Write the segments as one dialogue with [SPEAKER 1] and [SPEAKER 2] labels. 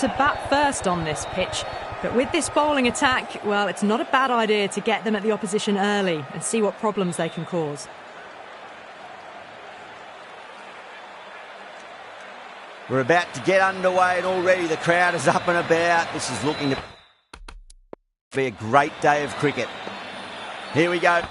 [SPEAKER 1] to bat first on this pitch. But with this bowling attack, well, it's not a bad idea to get them at the opposition early and see what problems they can cause.
[SPEAKER 2] We're about to get underway and already the crowd is up and about. This is looking to be a great day of cricket. Here we go.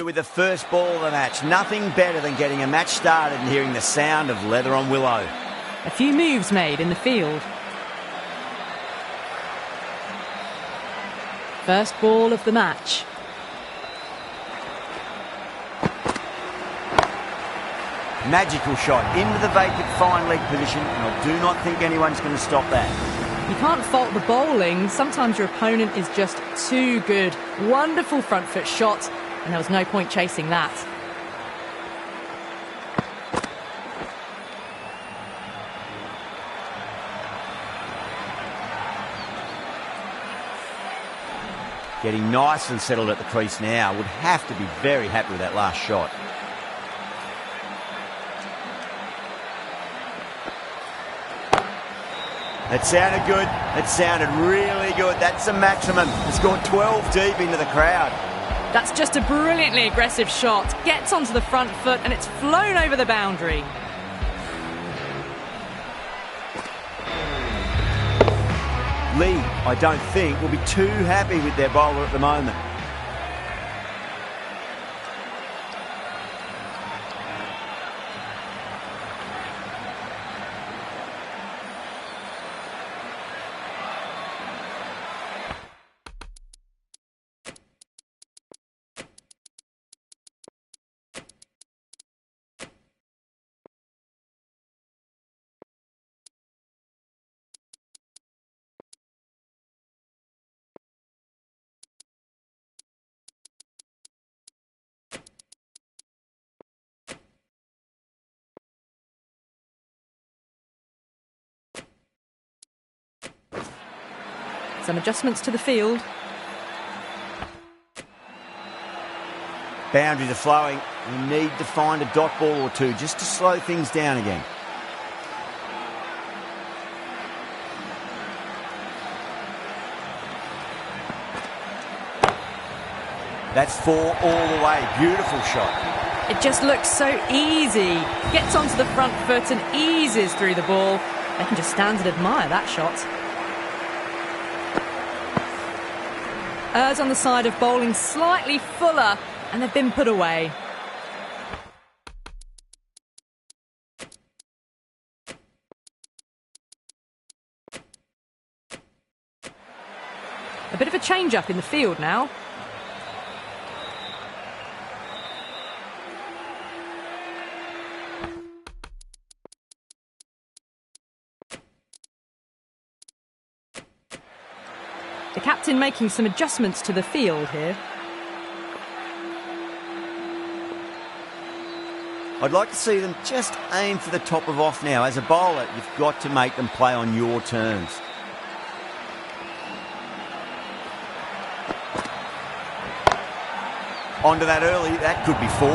[SPEAKER 2] With the first ball of the match, nothing better than getting a match started and hearing the sound of leather on willow.
[SPEAKER 1] A few moves made in the field. First ball of the match.
[SPEAKER 2] Magical shot into the vacant fine leg position, and I do not think anyone's going to stop that.
[SPEAKER 1] You can't fault the bowling. Sometimes your opponent is just too good. Wonderful front foot shot. And there was no point chasing that.
[SPEAKER 2] Getting nice and settled at the crease now. Would have to be very happy with that last shot. That sounded good. That sounded really good. That's the maximum. It's gone 12 deep into the crowd.
[SPEAKER 1] That's just a brilliantly aggressive shot. Gets onto the front foot and it's flown over the boundary.
[SPEAKER 2] Lee, I don't think, will be too happy with their bowler at the moment.
[SPEAKER 1] Some adjustments to the field.
[SPEAKER 2] Boundaries are flowing. We need to find a dot ball or two just to slow things down again. That's 4 all the way. Beautiful shot.
[SPEAKER 1] It just looks so easy. Gets onto the front foot and eases through the ball. They can just stand and admire that shot. Errs on the side of bowling slightly fuller, and they've been put away. A bit of a change-up in the field now. The captain making some adjustments to the field here.
[SPEAKER 2] I'd like to see them just aim for the top of off now. As a bowler, you've got to make them play on your terms. Onto that early, that could be 4.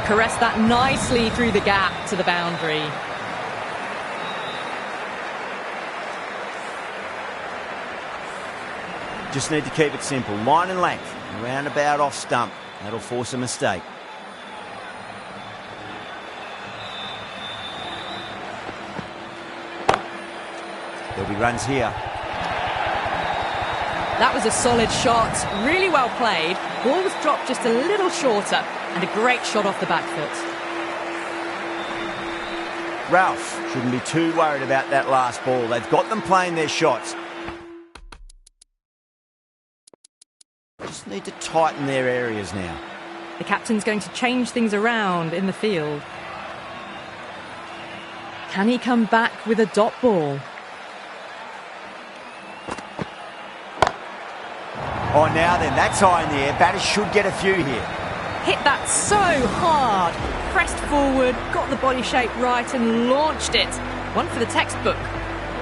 [SPEAKER 1] Caress that nicely through the gap to the boundary.
[SPEAKER 2] Just need to keep it simple. Line and length, round about off stump. That'll force a mistake. There'll be runs here.
[SPEAKER 1] That was a solid shot, really well played. Ball was dropped just a little shorter, and a great shot off the back foot.
[SPEAKER 2] Ralph shouldn't be too worried about that last ball. They've got them playing their shots. Just need to tighten their areas now.
[SPEAKER 1] The captain's going to change things around in the field. Can he come back with a dot ball?
[SPEAKER 2] Oh, now then, that's high in the air. Batters should get a few here.
[SPEAKER 1] Hit that so hard. Pressed forward, got the body shape right and launched it. One for the textbook.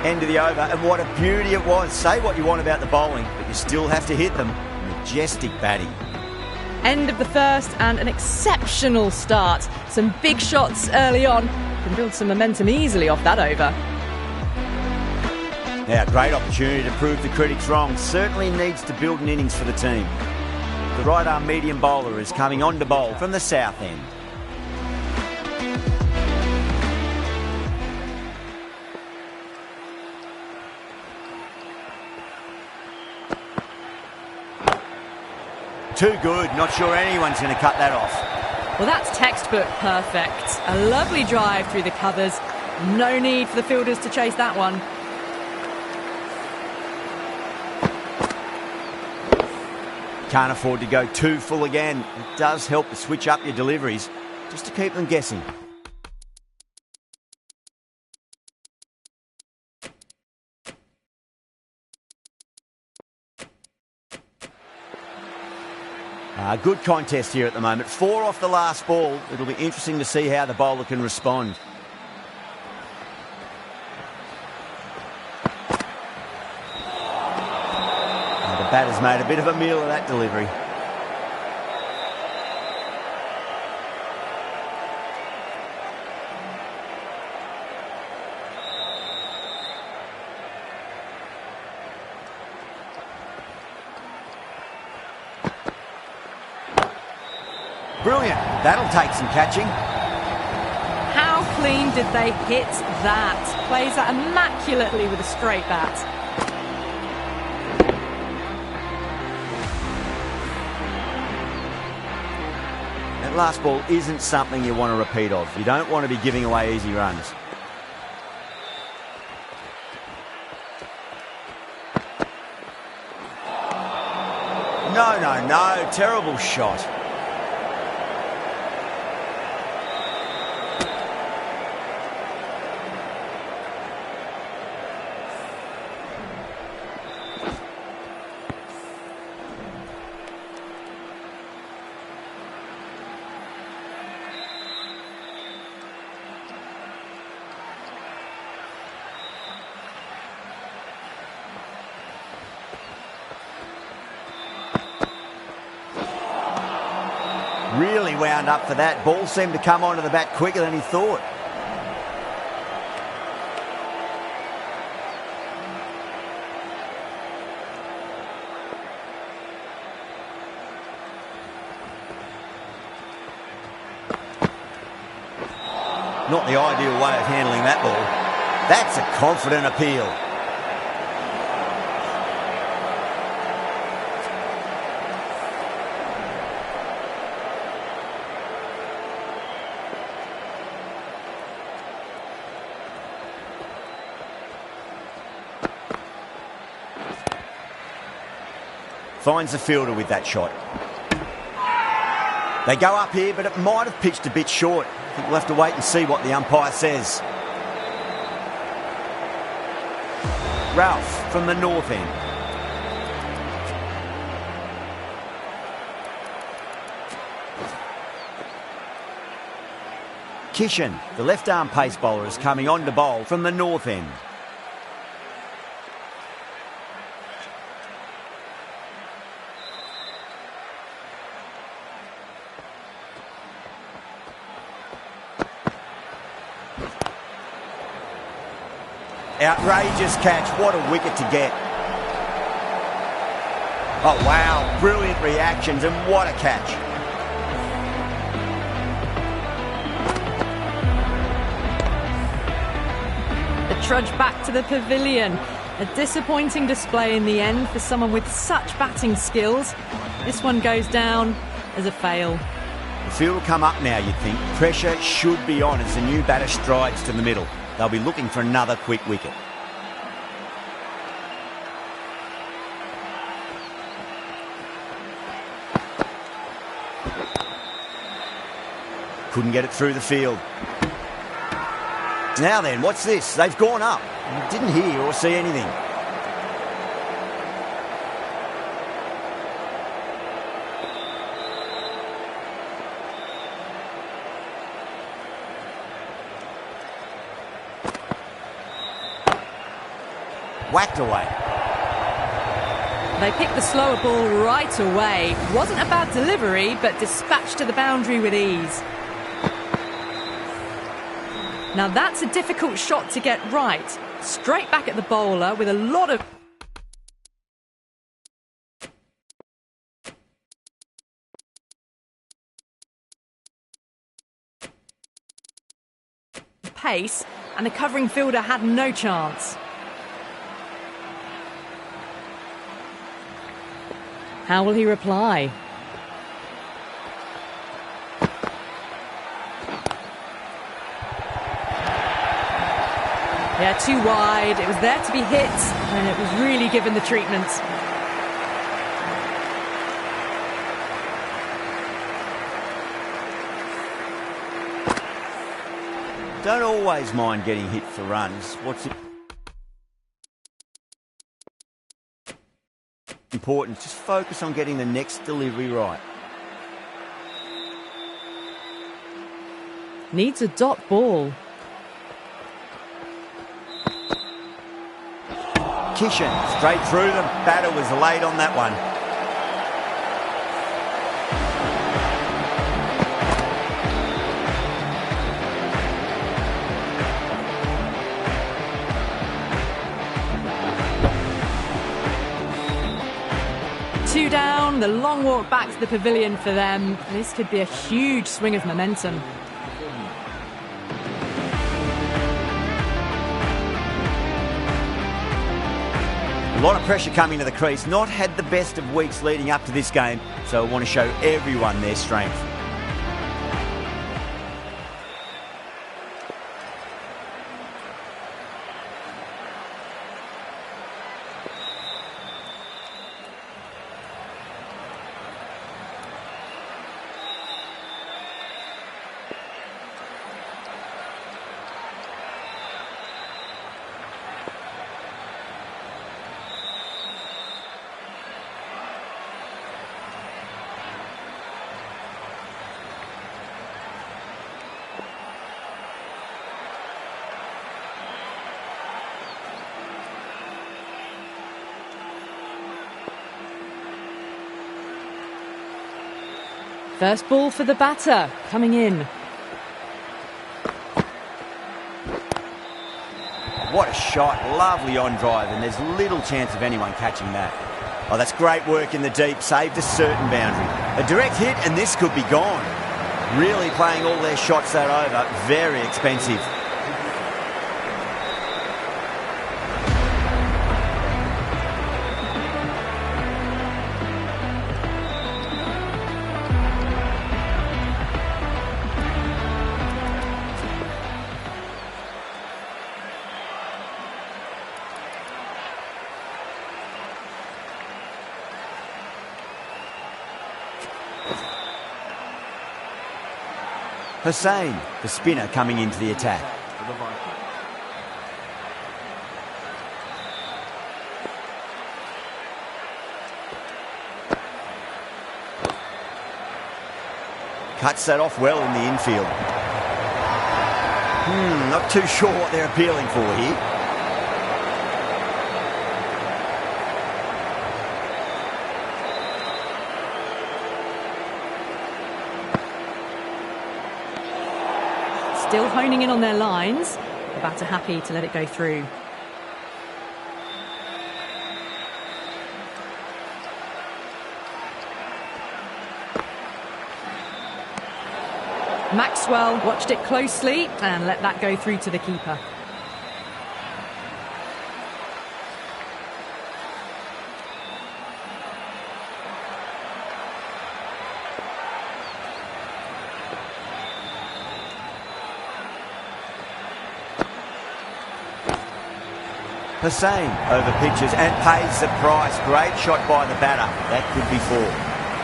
[SPEAKER 2] End of the over, and what a beauty it was. Say what you want about the bowling, but you still have to hit them. Majestic batting.
[SPEAKER 1] End of the first and an exceptional start. Some big shots early on. Can build some momentum easily off that over.
[SPEAKER 2] Now, great opportunity to prove the critics wrong. Certainly needs to build an innings for the team. The right-arm medium bowler is coming on to bowl from the south end. Too good. Not sure anyone's going to cut that off.
[SPEAKER 1] Well, that's textbook perfect. A lovely drive through the covers. No need for the fielders to chase that one.
[SPEAKER 2] Can't afford to go too full again. It does help to switch up your deliveries, just to keep them guessing. Good contest here at the moment. 4 off the last ball. It'll be interesting to see how the bowler can respond. The batter's made a bit of a meal of that delivery. Brilliant. That'll take some catching.
[SPEAKER 1] How clean did they hit that? Plays that immaculately with a straight bat.
[SPEAKER 2] That last ball isn't something you want to repeat of. You don't want to be giving away easy runs. No. Terrible shot. Really wound up for that. Ball seemed to come onto the bat quicker than he thought. Not the ideal way of handling that ball. That's a confident appeal. Finds the fielder with that shot. They go up here, but it might have pitched a bit short. I think we'll have to wait and see what the umpire says. Ralph from the north end. Kishan, the left-arm pace bowler, is coming on to bowl from the north end. Outrageous catch. What a wicket to get. Oh, wow. Brilliant reactions and what a catch.
[SPEAKER 1] The trudge back to the pavilion. A disappointing display in the end for someone with such batting skills. This one goes down as a fail.
[SPEAKER 2] The field will come up now, you'd think. Pressure should be on as the new batter strides to the middle. They'll be looking for another quick wicket. couldn't get it through the field. Now then, what's this? They've gone up. Didn't hear or see anything. Whacked away.
[SPEAKER 1] They picked the slower ball right away. Wasn't a bad delivery, but dispatched to the boundary with ease. Now that's a difficult shot to get right. Straight back at the bowler with a lot of pace, and the covering fielder had no chance. How will he reply? Yeah, too wide. It was there to be hit, and it was really given the treatment.
[SPEAKER 2] Don't always mind getting hit for runs. What's important? Just focus on getting the next delivery right.
[SPEAKER 1] Needs a dot ball.
[SPEAKER 2] Kishan, straight through them. Batter was late on that one.
[SPEAKER 1] Two down, the long walk back to the pavilion for them. This could be a huge swing of momentum.
[SPEAKER 2] A lot of pressure coming to the crease. Not had the best of weeks leading up to this game, so I want to show everyone their strength.
[SPEAKER 1] First ball for the batter, coming in.
[SPEAKER 2] What a shot, lovely on drive, and there's little chance of anyone catching that. Oh, that's great work in the deep, saved a certain boundary. A direct hit and this could be gone. Really playing all their shots that over, very expensive. Hussain, the spinner, coming into the attack. Cuts that off well in the infield. Not too sure what they're appealing for here.
[SPEAKER 1] Still honing in on their lines. The batter happy to let it go through. Maxwell watched it closely and let that go through to the keeper.
[SPEAKER 2] Hussain over pitches and pays the price. Great shot by the batter. That could be four.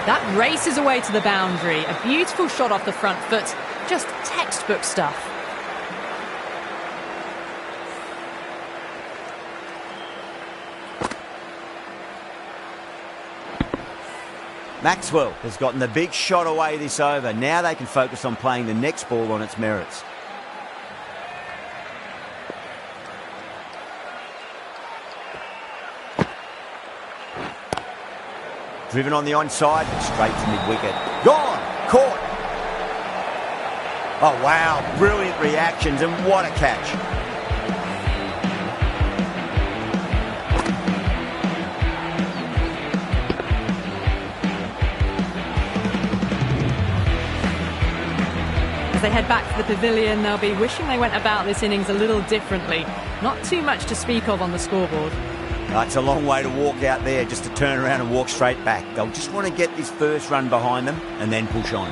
[SPEAKER 1] That races away to the boundary. A beautiful shot off the front foot. Just textbook stuff.
[SPEAKER 2] Maxwell has gotten the big shot away this over. Now they can focus on playing the next ball on its merits. Driven on the onside, but straight to mid-wicket. Gone! Caught! Oh, wow. Brilliant reactions, and what a catch.
[SPEAKER 1] As they head back to the pavilion, they'll be wishing they went about this innings a little differently. Not too much to speak of on the scoreboard.
[SPEAKER 2] It's a long way to walk out there just to turn around and walk straight back. They'll just want to get this first run behind them and then push on.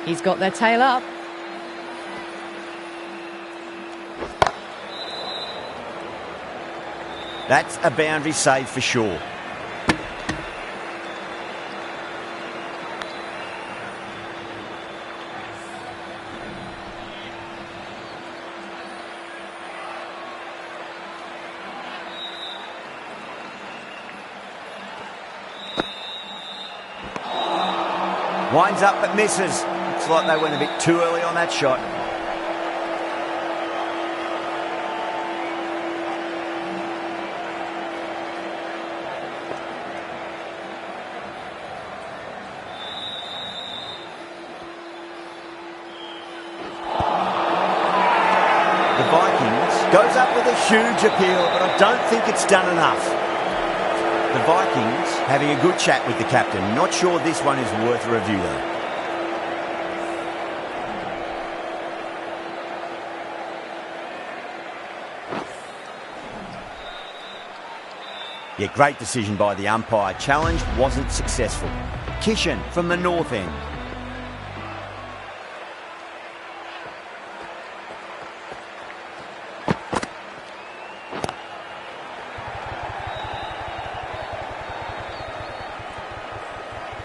[SPEAKER 1] He's got their tail up.
[SPEAKER 2] That's a boundary save for sure. Winds up but misses. Looks like they went a bit too early on that shot. The Vikings goes up with a huge appeal, but I don't think it's done enough. The Vikings having a good chat with the captain. Not sure this one is worth a review though. Yeah, great decision by the umpire. Challenge wasn't successful. Kishan from the north end.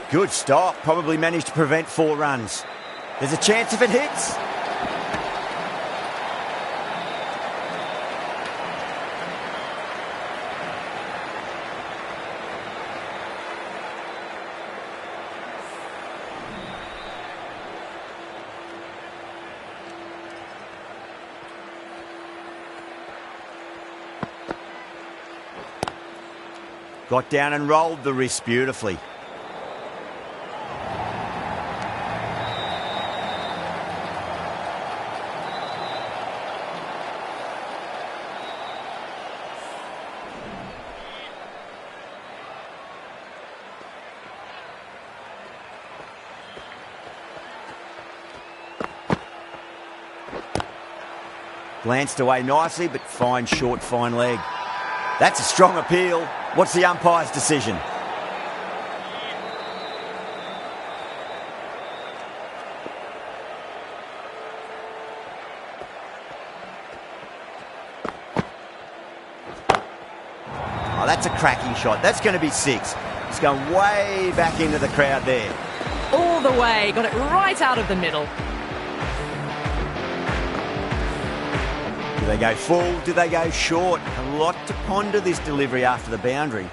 [SPEAKER 2] Good stop, probably managed to prevent 4 runs. There's a chance if it hits. Got down and rolled the wrist beautifully. Glanced away nicely, but fine short, fine leg. That's a strong appeal. What's the umpire's decision? Oh, that's a cracking shot. That's going to be 6. It's going way back into the crowd there.
[SPEAKER 1] All the way, got it right out of the middle.
[SPEAKER 2] Do they go full? Do they go short? A lot to ponder this delivery after the boundary.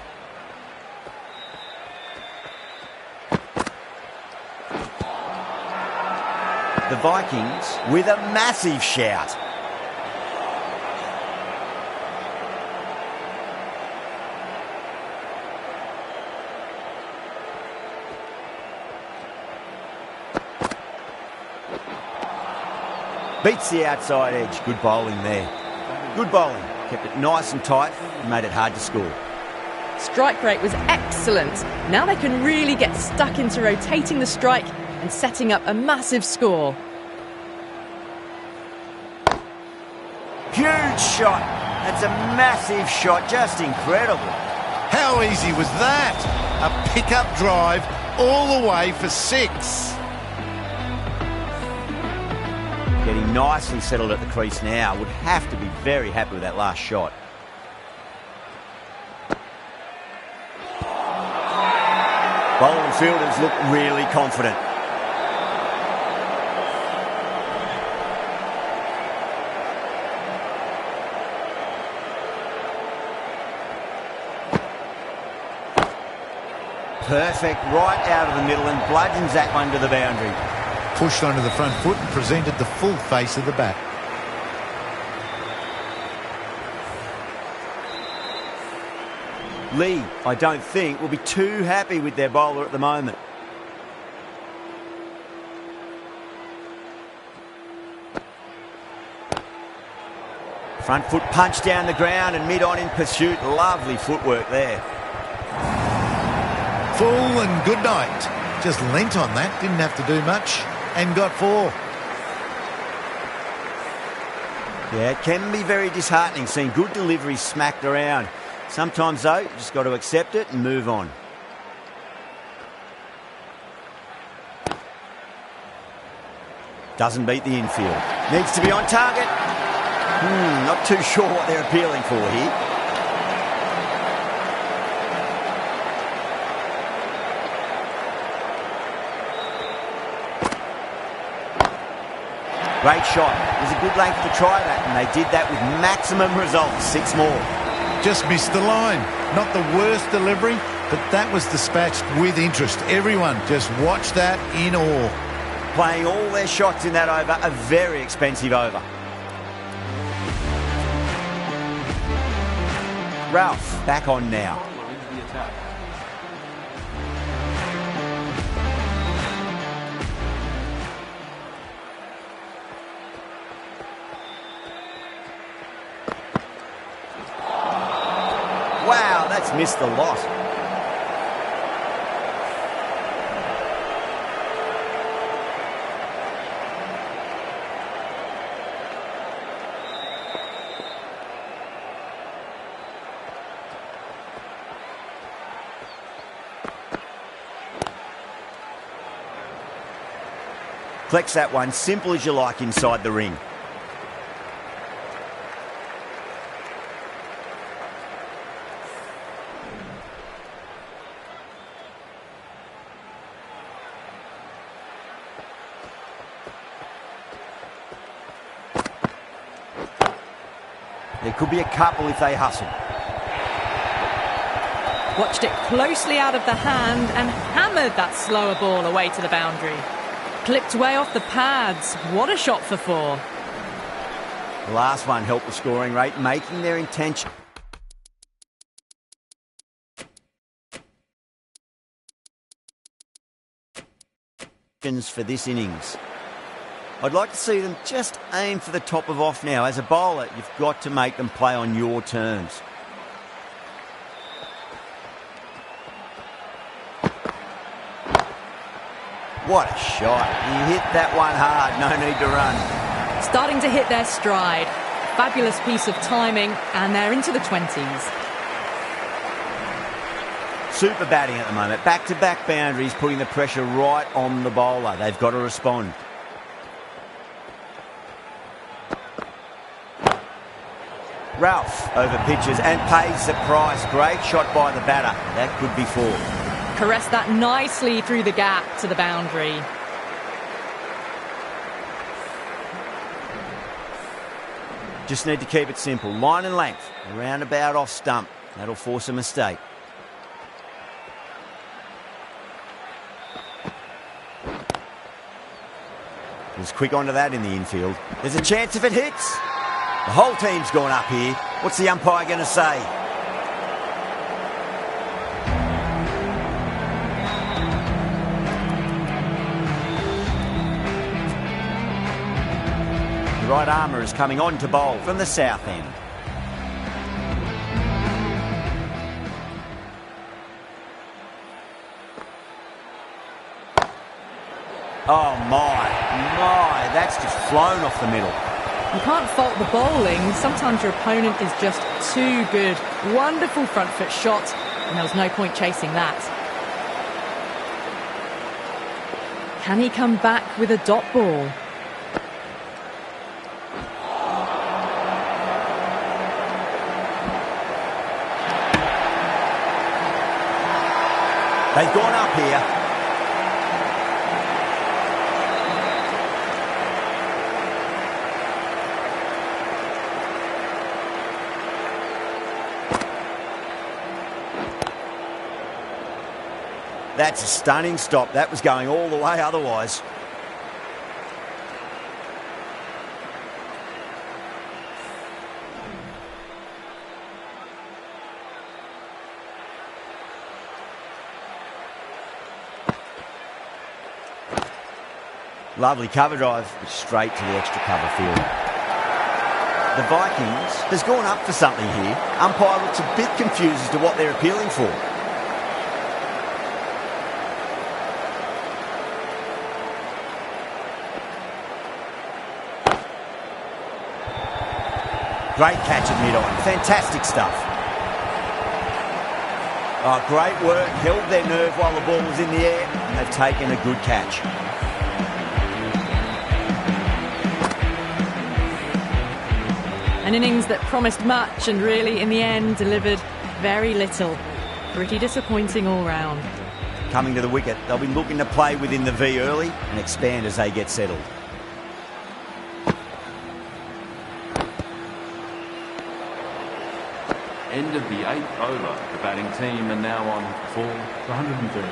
[SPEAKER 2] The Vikings with a massive shout. Beats the outside edge. Good bowling there. Good bowling. Kept it nice and tight and made it hard to score.
[SPEAKER 1] Strike rate was excellent. Now they can really get stuck into rotating the strike and setting up a massive score.
[SPEAKER 2] Huge shot. That's a massive shot. Just incredible.
[SPEAKER 3] How easy was that? A pickup drive all the way for 6.
[SPEAKER 2] Getting nicely settled at the crease now. Would have to be very happy with that last shot. Bowler and fielders look really confident. Perfect, right out of the middle, and bludgeons that one to the boundary.
[SPEAKER 3] Pushed onto the front foot and presented the full face of the bat.
[SPEAKER 2] Lee, I don't think, will be too happy with their bowler at the moment. Front foot punch down the ground and mid-on in pursuit. Lovely footwork there.
[SPEAKER 3] Full and good night. Just leant on that, didn't have to do much, and got 4.
[SPEAKER 2] Yeah, it can be very disheartening seeing good delivery smacked around. Sometimes, though, you just got to accept it and move on. Doesn't beat the infield. Needs to be on target. Not too sure what they're appealing for here. Great shot. It was a good length to try that, and they did that with maximum results. 6 more.
[SPEAKER 3] Just missed the line. Not the worst delivery, but that was dispatched with interest. Everyone just watched that in awe.
[SPEAKER 2] Playing all their shots in that over, a very expensive over. Ralph, back on now. Wow, that's missed the lot. Collects that one, simple as you like inside the ring. There could be a couple if they hustle.
[SPEAKER 1] Watched it closely out of the hand and hammered that slower ball away to the boundary. Clipped way off the pads. What a shot for 4.
[SPEAKER 2] The last one helped the scoring rate, making their intention. For this innings. I'd like to see them just aim for the top of off now. As a bowler, you've got to make them play on your terms. What a shot. He hit that one hard. No need to run.
[SPEAKER 1] Starting to hit their stride. Fabulous piece of timing, and they're into the 20s.
[SPEAKER 2] Super batting at the moment. Back-to-back boundaries, putting the pressure right on the bowler. They've got to respond. Ralph over pitches and pays the price. Great shot by the batter. That could be 4.
[SPEAKER 1] Caressed that nicely through the gap to the boundary.
[SPEAKER 2] Just need to keep it simple. Line and length. Around about off stump. That'll force a mistake. He's quick onto that in the infield. There's a chance if it hits. The whole team's gone up here. What's the umpire going to say? The right armour is coming on to bowl from the south end. Oh my, that's just flown off the middle.
[SPEAKER 1] You can't fault the bowling. Sometimes your opponent is just too good. Wonderful front foot shot, and there was no point chasing that. Can he come back with a dot ball?
[SPEAKER 2] They've gone up here. That's a stunning stop. That was going all the way otherwise. Lovely cover drive, straight to the extra cover field. The Vikings has gone up for something here. Umpire looks a bit confused as to what they're appealing for. Great catch at mid-on. Fantastic stuff. Oh, great work. Held their nerve while the ball was in the air, and they've taken a good catch.
[SPEAKER 1] An innings that promised much and really, in the end, delivered very little. Pretty disappointing all round.
[SPEAKER 2] Coming to the wicket, they'll be looking to play within the V early and expand as they get settled.
[SPEAKER 4] End of the 8th over. The batting team are now on 4 for 130.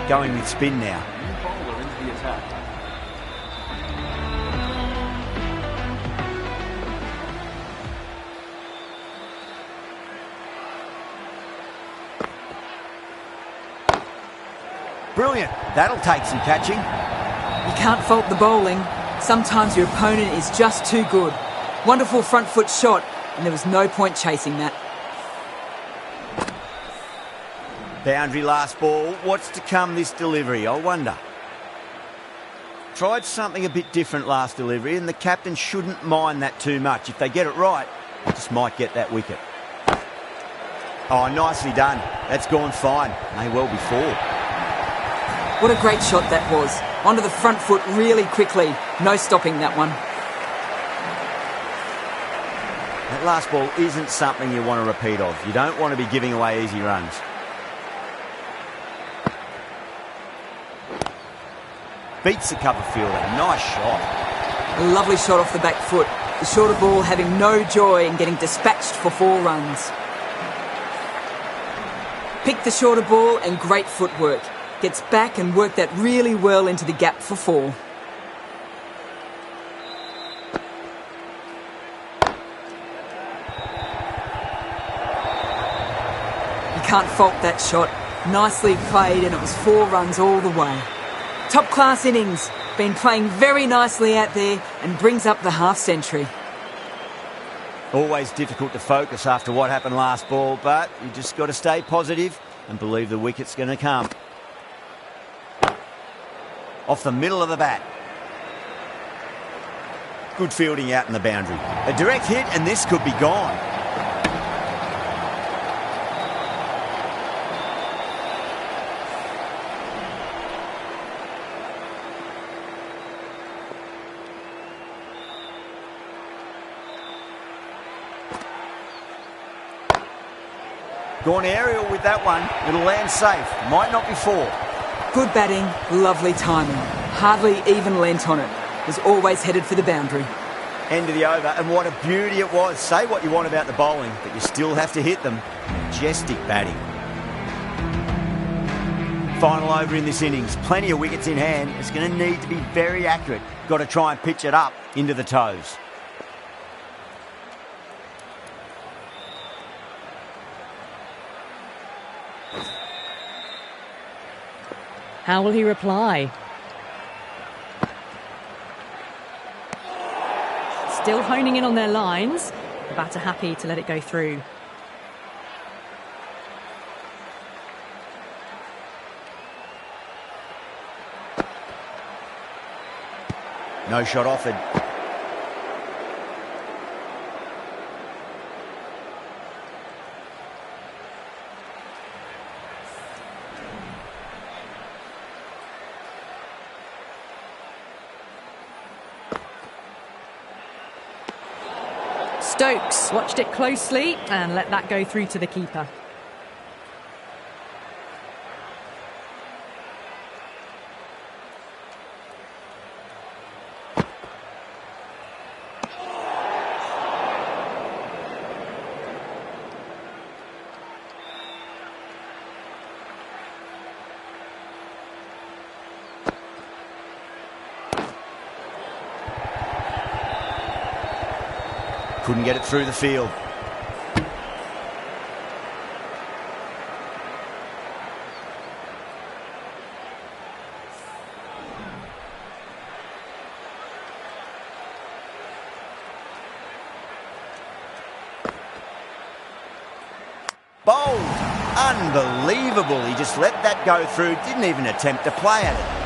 [SPEAKER 2] Going with spin now.
[SPEAKER 4] New bowler into the attack.
[SPEAKER 2] Brilliant. That'll take some catching.
[SPEAKER 5] You can't fault the bowling. Sometimes your opponent is just too good. Wonderful front foot shot, and there was no point chasing that.
[SPEAKER 2] Boundary last ball. What's to come this delivery, I wonder? Tried something a bit different last delivery, and the captain shouldn't mind that too much. If they get it right, they just might get that wicket. Oh, nicely done. That's gone fine. May well be 4.
[SPEAKER 5] What a great shot that was. Onto the front foot really quickly. No stopping that one.
[SPEAKER 2] That last ball isn't something you want to repeat of. You don't want to be giving away easy runs. Beats the cover fielder. Nice shot.
[SPEAKER 5] A lovely shot off the back foot. The shorter ball having no joy in getting dispatched for 4 runs. Picked the shorter ball and great footwork. Gets back and worked that really well into the gap for 4. You can't fault that shot. Nicely played, and it was 4 runs all the way. Top class innings. Been playing very nicely out there and brings up the half century.
[SPEAKER 2] Always difficult to focus after what happened last ball, but you just got to stay positive and believe the wicket's going to come. Off the middle of the bat. Good fielding out in the boundary. A direct hit, and this could be gone. Gone aerial with that one. It'll land safe. Might not be 4.
[SPEAKER 5] Good batting, lovely timing. Hardly even lent on it. Was always headed for the boundary.
[SPEAKER 2] End of the over, and what a beauty it was. Say what you want about the bowling, but you still have to hit them. Majestic batting. Final over in this innings. Plenty of wickets in hand. It's going to need to be very accurate. Got to try and pitch it up into the toes.
[SPEAKER 1] How will he reply? Still honing in on their lines. The batter happy to let it go through.
[SPEAKER 2] No shot offered.
[SPEAKER 1] Stokes watched it closely and let that go through to the keeper.
[SPEAKER 2] Couldn't get it through the field. Bowled. Unbelievable. He just let that go through. Didn't even attempt to play at it.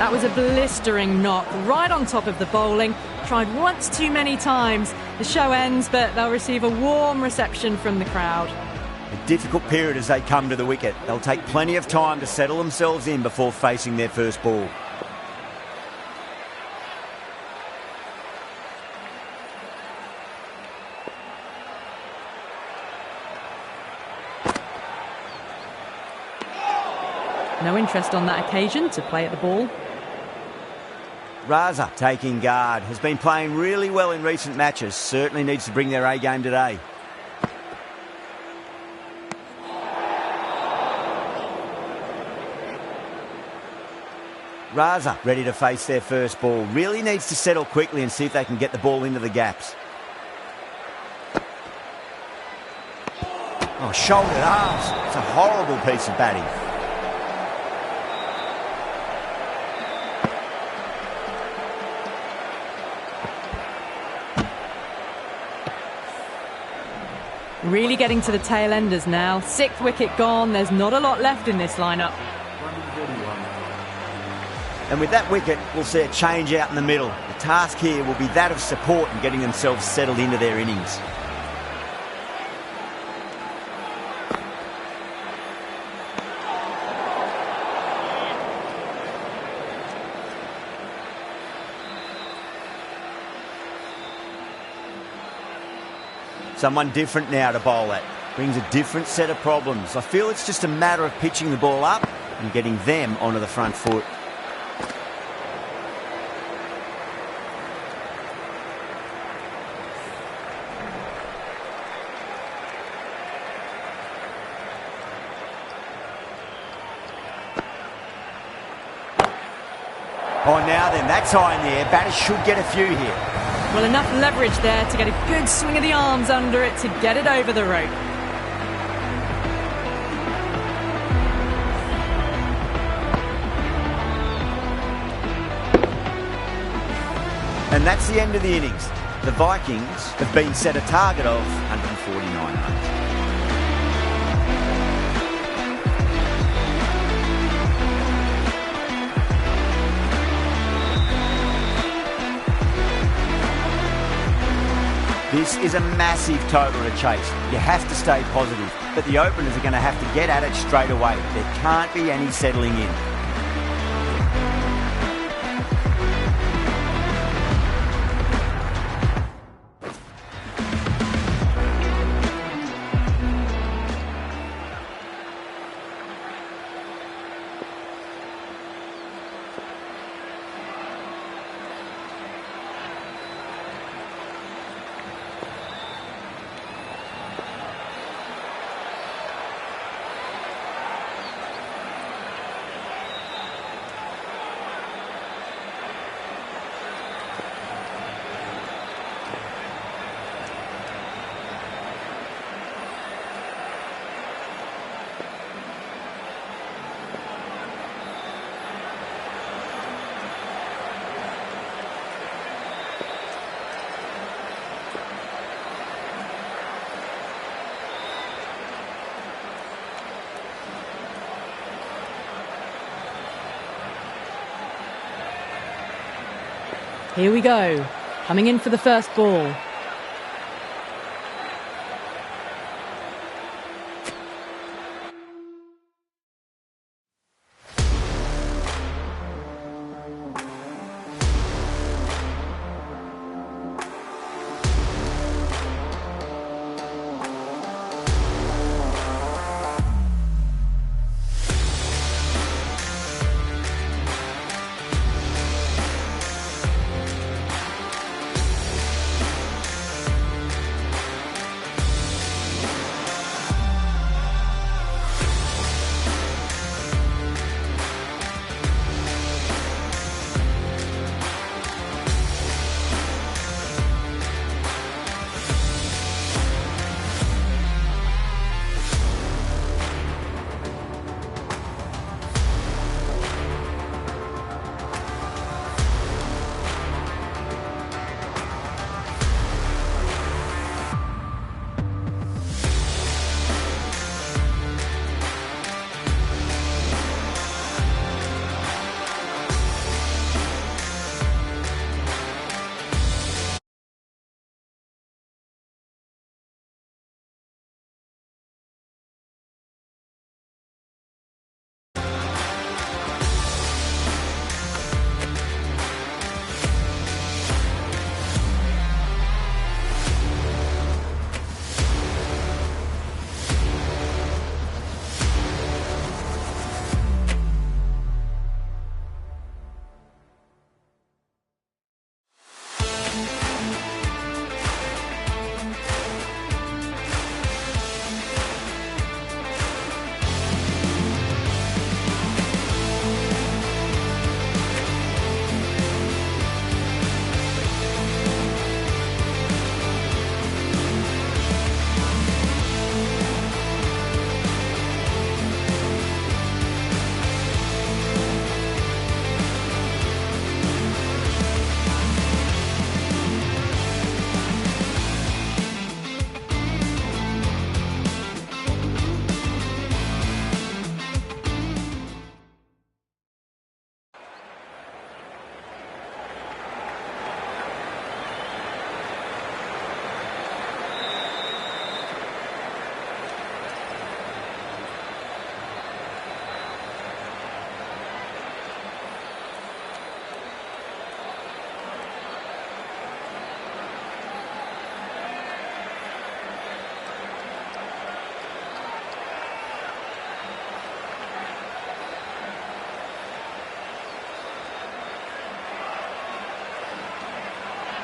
[SPEAKER 1] That was a blistering knock right on top of the bowling. Tried once too many times. The show ends, but they'll receive a warm reception from the crowd.
[SPEAKER 2] A difficult period as they come to the wicket. They'll take plenty of time to settle themselves in before facing their first ball.
[SPEAKER 1] No interest on that occasion to play at the ball.
[SPEAKER 2] Raza taking guard. Has been playing really well in recent matches. Certainly needs to bring their A game today. Raza ready to face their first ball. Really needs to settle quickly and see if they can get the ball into the gaps. Oh, shouldered arms. It's a horrible piece of batting.
[SPEAKER 1] Really getting to the tail enders now. 6th wicket gone. There's not a lot left in this lineup.
[SPEAKER 2] And with that wicket, we'll see a change out in the middle. The task here will be that of support and getting themselves settled into their innings. Someone different now to bowl at. Brings a different set of problems. I feel it's just a matter of pitching the ball up and getting them onto the front foot. Oh, now then, that's high in the air. Batters should get a few here.
[SPEAKER 1] Well, enough leverage there to get a good swing of the arms under it to get it over the rope.
[SPEAKER 2] And that's the end of the innings. The Vikings have been set a target of 149 runs. This is a massive total to chase. You have to stay positive, but the openers are going to have to get at it straight away. There can't be any settling in.
[SPEAKER 1] Here we go. Coming in for the first ball.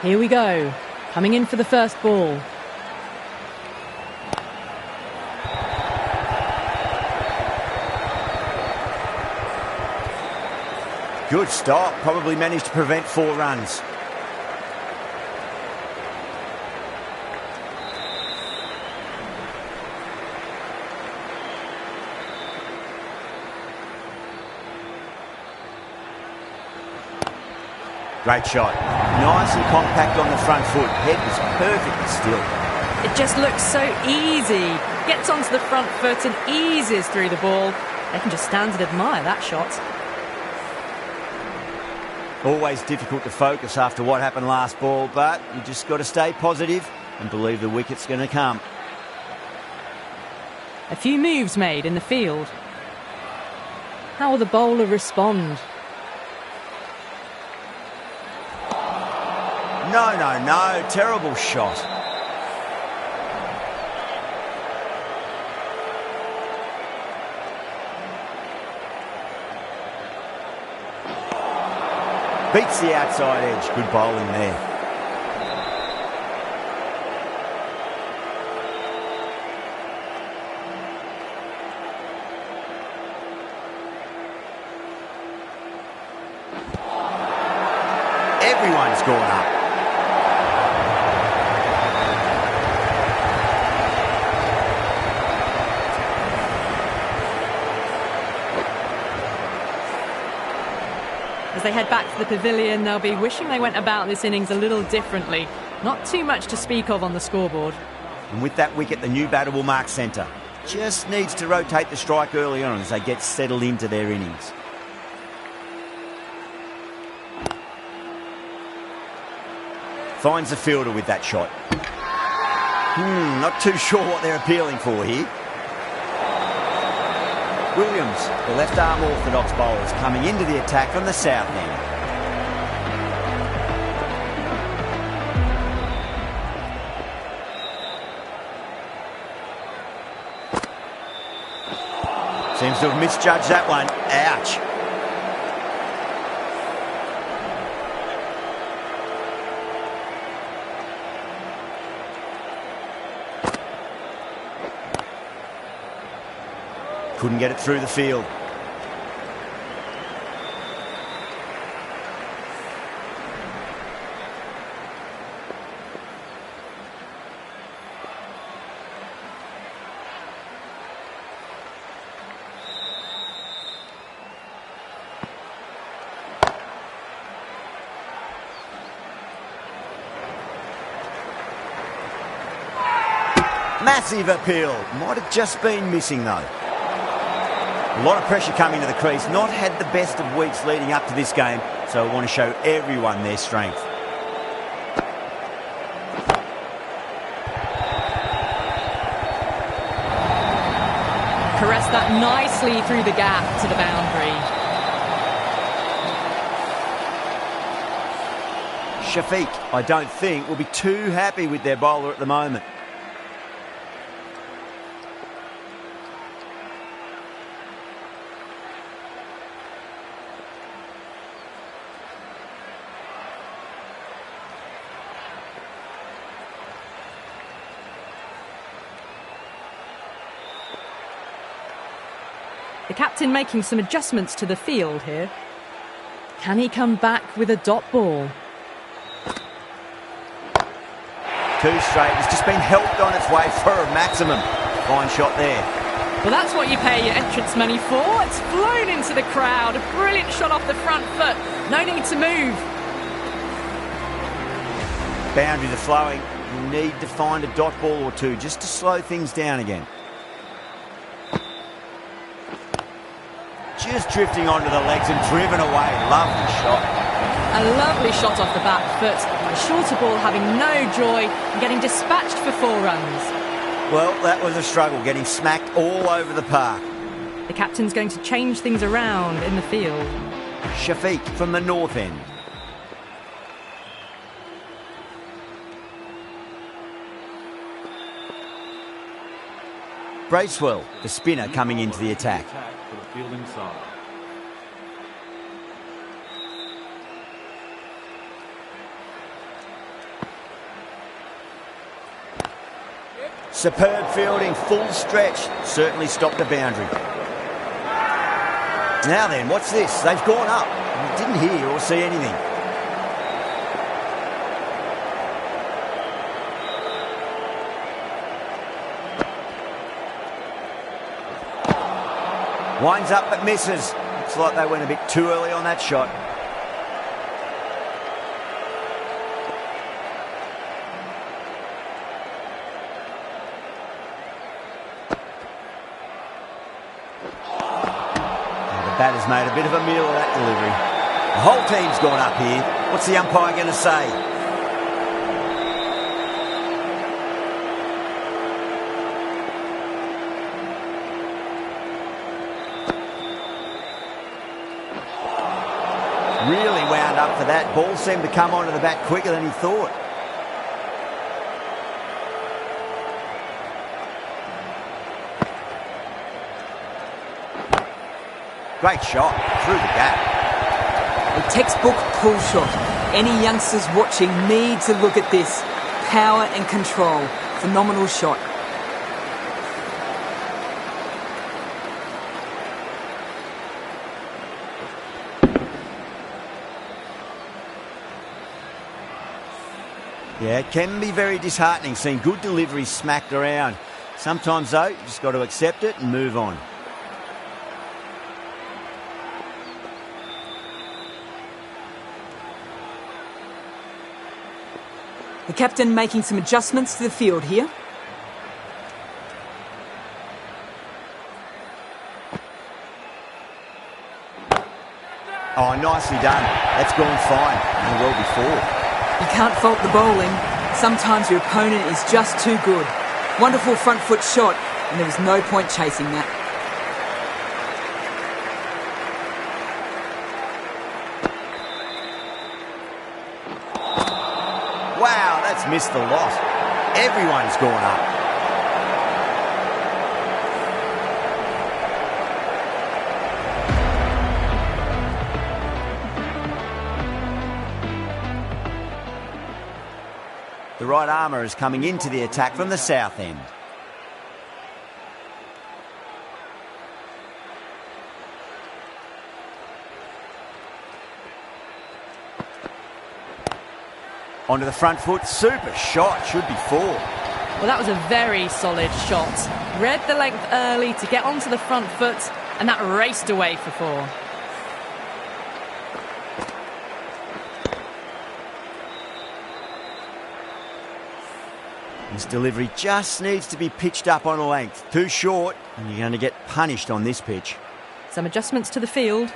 [SPEAKER 1] Here we go. Coming in for the first ball.
[SPEAKER 2] Good stop. Probably managed to prevent 4 runs. Great shot. Nice and compact on the front foot. Head was perfectly still.
[SPEAKER 1] It just looks so easy. Gets onto the front foot and eases through the ball. They can just stand and admire that shot.
[SPEAKER 2] Always difficult to focus after what happened last ball, but you just got to stay positive and believe the wicket's going to come.
[SPEAKER 1] A few moves made in the field. How will the bowler respond?
[SPEAKER 2] No. Terrible shot. Beats the outside edge. Good bowling there. Everyone's gone up.
[SPEAKER 1] As they head back to the pavilion, they'll be wishing they went about this innings a little differently. Not too much to speak of on the scoreboard.
[SPEAKER 2] And with that wicket, the new batter will mark centre. Just needs to rotate the strike early on as they get settled into their innings. Finds the fielder with that shot. Not too sure what they're appealing for here. Williams, the left-arm orthodox bowler, is coming into the attack from the south end. Seems to have misjudged that one. Ouch. Couldn't get it through the field. Massive appeal. Might have just been missing though. A lot of pressure coming to the crease. Not had the best of weeks leading up to this game, so I want to show everyone their strength.
[SPEAKER 1] Caressed that nicely through the gap to the boundary.
[SPEAKER 2] Shafiq, I don't think, will be too happy with their bowler at the moment.
[SPEAKER 1] The captain making some adjustments to the field here. Can he come back with a dot ball?
[SPEAKER 2] Too straight. It's just been helped on its way for a maximum. Fine shot there.
[SPEAKER 1] Well, that's what you pay your entrance money for. It's flown into the crowd. A brilliant shot off the front foot. No need to move.
[SPEAKER 2] Boundaries are flowing. You need to find a dot ball or two just to slow things down again. Just drifting onto the legs and driven away. Lovely shot.
[SPEAKER 1] A lovely shot off the back foot. A shorter ball having no joy and getting dispatched for 4 runs.
[SPEAKER 2] Well, that was a struggle, getting smacked all over the park.
[SPEAKER 1] The captain's going to change things around in the field.
[SPEAKER 2] Shafiq from the north end. Bracewell, the spinner, coming into the attack.
[SPEAKER 4] For the fielding side.
[SPEAKER 2] Superb fielding, full stretch. Certainly stopped the boundary. Now then, what's this? They've gone up. We didn't hear or see anything. Winds up but misses. Looks like they went a bit too early on that shot. Batter's made a bit of a meal of that delivery. The whole team's gone up here. What's the umpire going to say? Really wound up for that. Ball seemed to come onto the bat quicker than he thought. Great shot through the gap.
[SPEAKER 5] A textbook pull shot. Any youngsters watching need to look at this. Power and control. Phenomenal shot.
[SPEAKER 2] Yeah, it can be very disheartening seeing good deliveries smacked around. Sometimes, though, you just got to accept it and move on.
[SPEAKER 5] The captain making some adjustments to the field here.
[SPEAKER 2] Oh, nicely done. That's gone fine, and well before.
[SPEAKER 5] You can't fault the bowling. Sometimes your opponent is just too good. Wonderful front foot shot, and there was no point chasing that.
[SPEAKER 2] Wow, that's missed the lot. Everyone's gone up. The right armour is coming into the attack from the south end. Onto the front foot, super shot, should be four.
[SPEAKER 1] Well, that was a very solid shot. Read the length early to get onto the front foot, and that raced away for four.
[SPEAKER 2] This delivery just needs to be pitched up on a length. Too short, and you're going to get punished on this pitch.
[SPEAKER 1] Some adjustments to the field.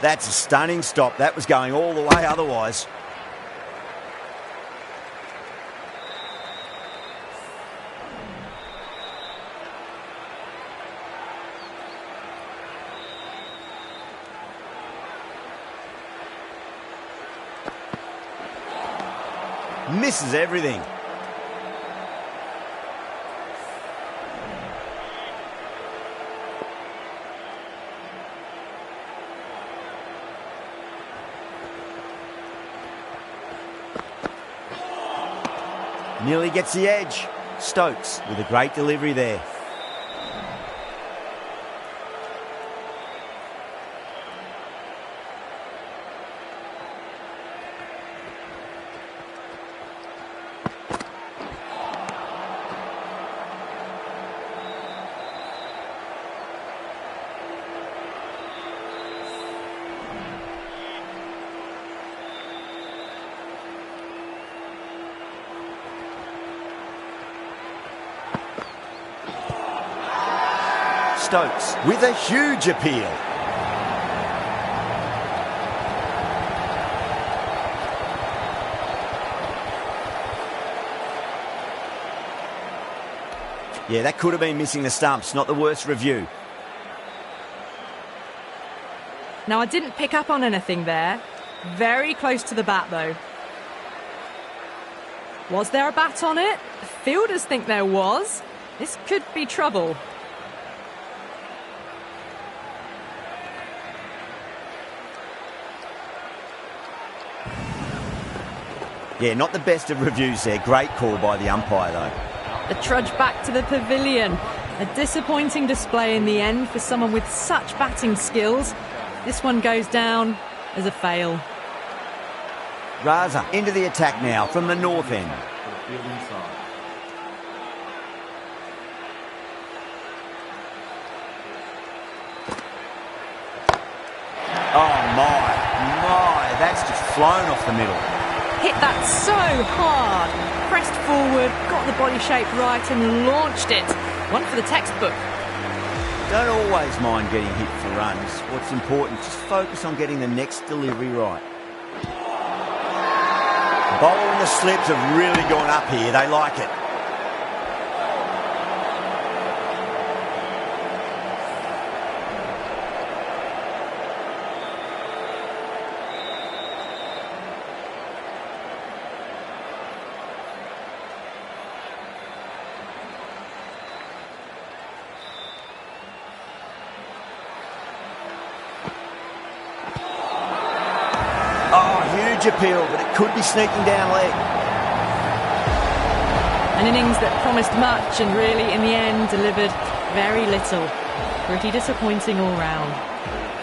[SPEAKER 2] That's a stunning stop. That was going all the way otherwise. Misses everything. Nearly gets the edge. Stokes with a great delivery there. Stokes with a huge appeal. Yeah, that could have been missing the stumps, not the worst review.
[SPEAKER 1] Now, I didn't pick up on anything there. Very close to the bat, though. Was there a bat on it? Fielders think there was. This could be trouble.
[SPEAKER 2] Yeah, not the best of reviews there. Great call by the umpire, though.
[SPEAKER 1] The trudge back to the pavilion. A disappointing display in the end for someone with such batting skills. This one goes down as a fail.
[SPEAKER 2] Raza into the attack now from the north end. Oh my, that's just flown off the middle.
[SPEAKER 1] Hit that so hard. Pressed forward, got the body shape right and launched it. One for the textbook.
[SPEAKER 2] Don't always mind getting hit for runs. What's important, just focus on getting the next delivery right. The bowler and the slips have really gone up here. They like it. Huge appeal, but it could be sneaking down leg.
[SPEAKER 1] An innings that promised much and really, in the end, delivered very little. Pretty disappointing all round.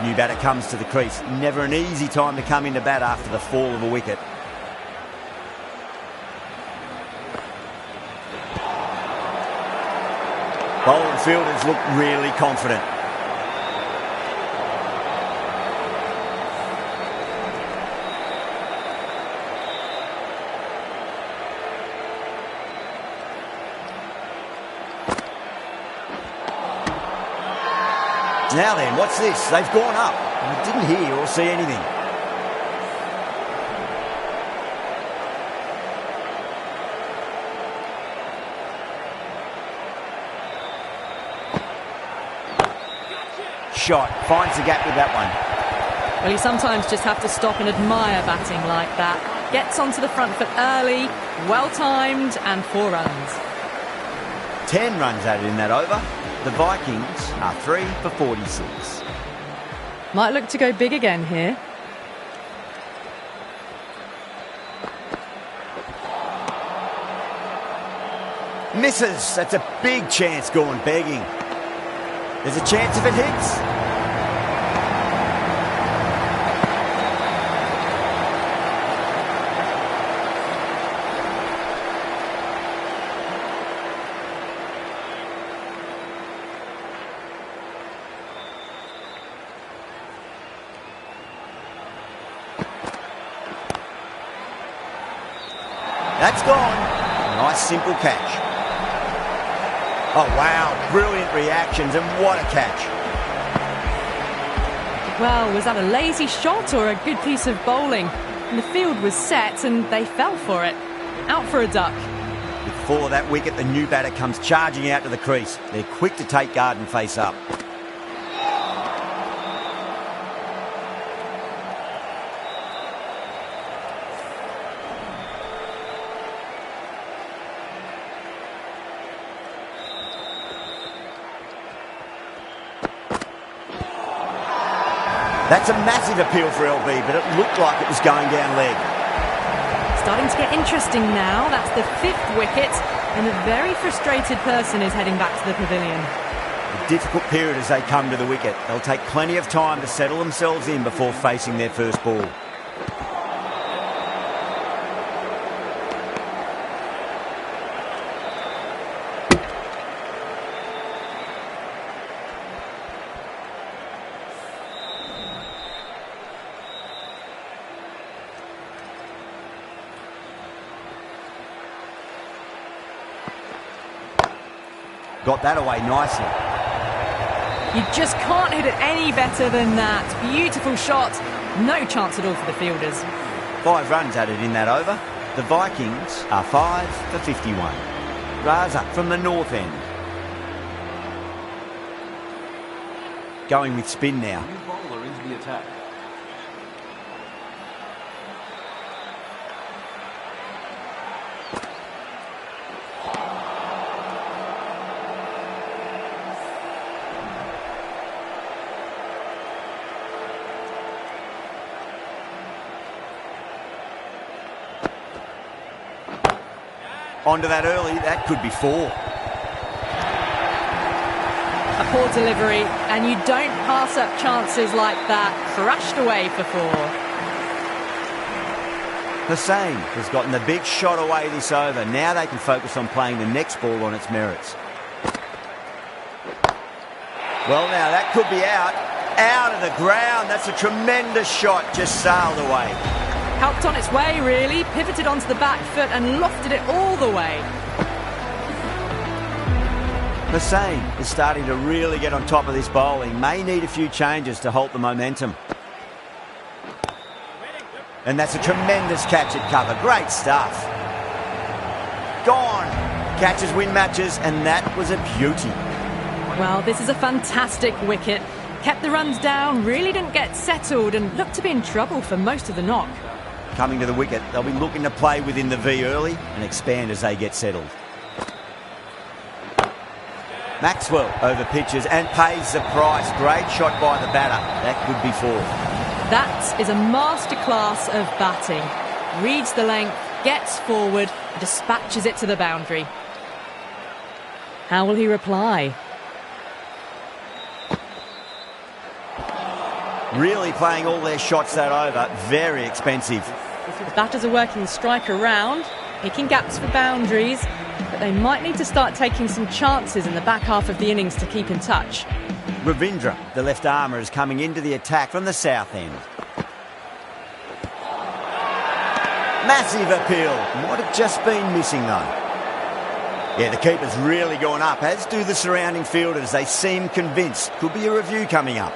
[SPEAKER 2] New batter comes to the crease. Never an easy time to come into bat after the fall of a wicket. Bowler and fielders look really confident. Now then, what's this? They've gone up. I didn't hear or see anything. Shot. Finds the gap with that one.
[SPEAKER 1] Well, you sometimes just have to stop and admire batting like that. Gets onto the front foot early, well-timed, and 4 runs.
[SPEAKER 2] 10 runs added in that over. The Vikings are 3 for 46.
[SPEAKER 1] Might look to go big again here.
[SPEAKER 2] Misses. That's a big chance going begging. There's a chance if it hits. That's gone. Nice simple catch. Oh wow, brilliant reactions and what a catch.
[SPEAKER 1] Well, was that a lazy shot or a good piece of bowling? And the field was set and they fell for it. Out for a duck.
[SPEAKER 2] Before that wicket, the new batter comes charging out to the crease. They're quick to take guard and face up. That's a massive appeal for LB, but it looked like it was going down leg.
[SPEAKER 1] Starting to get interesting now. That's the 5th wicket, and a very frustrated person is heading back to the pavilion.
[SPEAKER 2] A difficult period as they come to the wicket. They'll take plenty of time to settle themselves in before facing their first ball. Got that away nicely.
[SPEAKER 1] You just can't hit it any better than that. Beautiful shot. No chance at all for the fielders.
[SPEAKER 2] 5 runs added in that over. The Vikings are 5 for 51. Raza from the north end. Going with spin now.
[SPEAKER 4] New bowler into the attack.
[SPEAKER 2] Onto that early, that could be 4.
[SPEAKER 1] A poor delivery, and you don't pass up chances like that. Crushed away for 4.
[SPEAKER 2] Hussain has gotten the big shot away this over. Now they can focus on playing the next ball on its merits. Well, now that could be out. Out of the ground. That's a tremendous shot. Just sailed away.
[SPEAKER 1] Helped on its way, really. Pivoted onto the back foot and lofted it all the way.
[SPEAKER 2] Hussain is starting to really get on top of this bowling. May need a few changes to halt the momentum. And that's a tremendous catch at cover. Great stuff. Gone. Catches win matches, and that was a beauty.
[SPEAKER 1] Well, this is a fantastic wicket. Kept the runs down, really didn't get settled, and looked to be in trouble for most of the knock.
[SPEAKER 2] Coming to the wicket, they'll be looking to play within the V early and expand as they get settled. Maxwell over pitches and pays the price. Great shot by the batter. That could be 4.
[SPEAKER 1] That is a masterclass of batting. Reads the length, gets forward, and dispatches it to the boundary. How will he reply?
[SPEAKER 2] Really playing all their shots that over. Very expensive.
[SPEAKER 1] The batters are working the strike around, picking gaps for boundaries, but they might need to start taking some chances in the back half of the innings to keep in touch.
[SPEAKER 2] Ravindra, the left armour, is coming into the attack from the south end. Massive appeal. Might have just been missing though. Yeah, the keeper's really gone up, as do the surrounding fielders. They seem convinced. Could be a review coming up.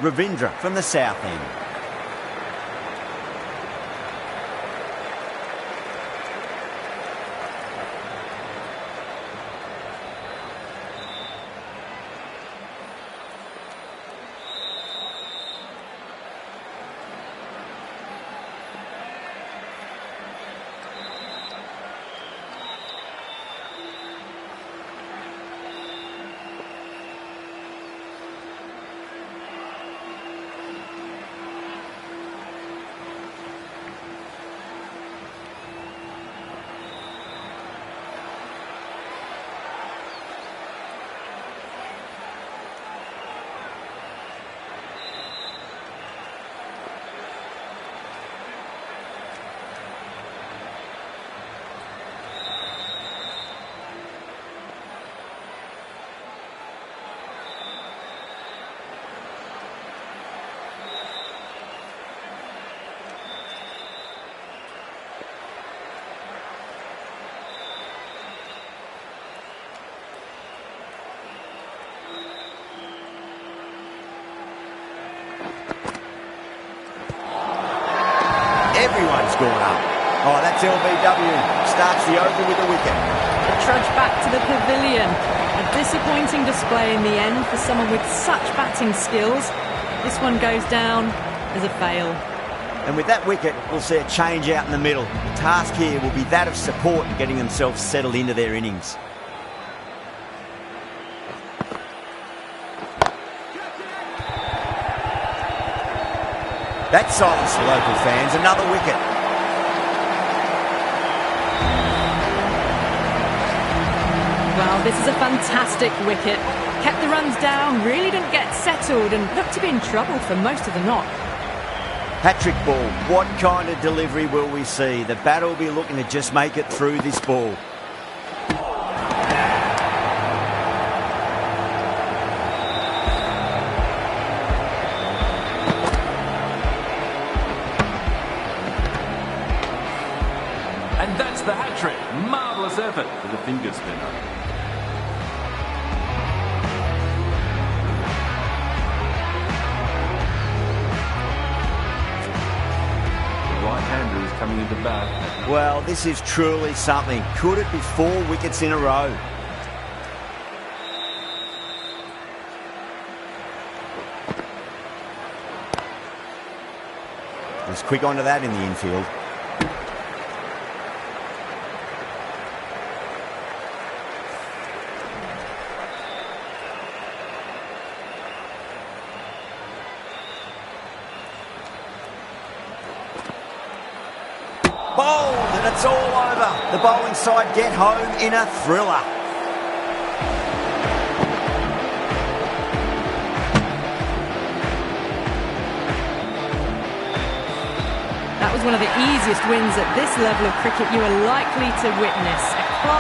[SPEAKER 2] Ravindra from the south end. Everyone's gone up. Oh, that's LBW. Starts the over with a wicket.
[SPEAKER 1] A trudge back to the pavilion. A disappointing display in the end for someone with such batting skills. This one goes down as a fail.
[SPEAKER 2] And with that wicket, we'll see a change out in the middle. The task here will be that of support and getting themselves settled into their innings. That silenced the local fans. Another wicket.
[SPEAKER 1] Well, this is a fantastic wicket. Kept the runs down, really didn't get settled and looked to be in trouble for most of the knock.
[SPEAKER 2] Hat-trick ball. What kind of delivery will we see? The batter will be looking to just make it through this ball.
[SPEAKER 4] And that's the hat-trick. Marvellous effort for the finger spinner. The right-hander is coming into bat.
[SPEAKER 2] Well, this is truly something. Could it be 4 wickets in a row? Was quick onto that in the infield. Bowled, and it's all over. The bowling side get home in a thriller.
[SPEAKER 1] That was one of the easiest wins at this level of cricket you are likely to witness. A class